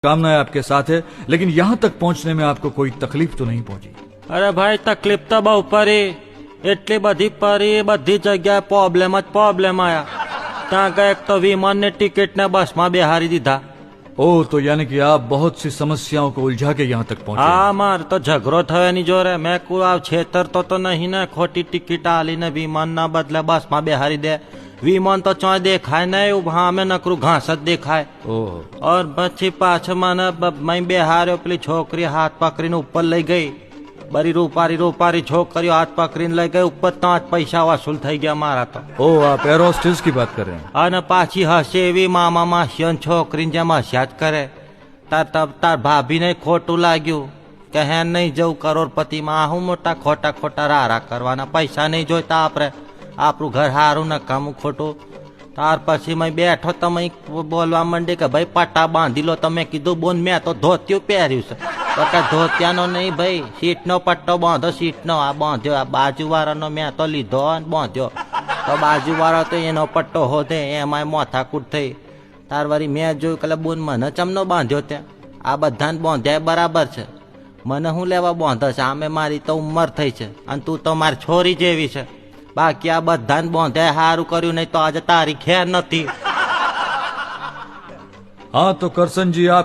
कामनाएं आपके साथ है, लेकिन यहाँ तक पहुँचने में आपको कोई तकलीफ तो नहीं पहुंची? अरे भाई तकलीफ तो बहु पड़ी, એટલી બધી પરી, બધી જગ્યાએ પ્રોબ્લેમ આયા। ત્યાં કઈક તો વિમાન ને ટિકિટ ને બસ માં બેહારી દીધા। ओह, तो यानी कि आप बहुत सी समस्याओं को उलझा के यहाँ तक पहुंचे। હા માર તો ઝઘડો થયો એની જોડે। મેં કુઆ છેતરતો તો નહીં ને, ખોટી ટિકિટ આલીને વિમાન ના બદલે બસ માં બેહારી દે। વિમાન તો ચોય દેખાય નહીં, ઉભા અમે નકરું ઘાસ જ દેખાય। ओह, और પછી પાછો મને મેં બેહાર્યો, પેલી છોકરી હાથ પકડીને ઉપર લઈ ગઈ। બરી રૂપારી છોકરીઓ હાથ પકડીને લઈ ગઈ ઉપર, તો જ પૈસા વસૂલ થઈ ગયા મારા તો। ओह, आप एयर होस्टेस की बात कर रहे हैं? અને પાછી હસે એવી મામા માસી છોકરીને જેમ હસ્યા જ કરે। તાર ભાભીને ખોટું લાગ્યું કે હે નહીં જવું કરોડપતિમાં, હું મોટા ખોટા રારા કરવાના, પૈસા નહીં જોઈતા આપણે, આપણું ઘર સારું ન કામું ખોટું। ત્યાર પછી મેં બેઠો તો મેં બોલવા માંડી કે ભાઈ પટ્ટા બાંધી લો। તમે કીધું બોન મેં તો ધોતિયું પહેર્યું છે। તો કે ધોતિયાનો નહીં ભાઈ, સીટનો પટ્ટો બાંધો, સીટનો આ બાંધ્યો, આ બાજુવાળાનો મેં તો લીધો અને બાંધ્યો। તો બાજુવાળો તો એનો પટ્ટો હોધે, એમાંય માથાકૂટ થઈ। તાર વળી મેં જોયું કે બોન મને ચમનો બાંધ્યો ત્યાં, આ બધાને બાંધ્યા બરાબર છે, મને શું લેવા બાંધે છે? આમે મારી તો ઉંમર થઈ છે અને તું તો મારી છોરી જેવી છે, બાકી આ બધાને બાંધ્યા સારું કર્યું, નહીં તો આજે તારી ખેર નથી। हाँ, तो करसन जी आप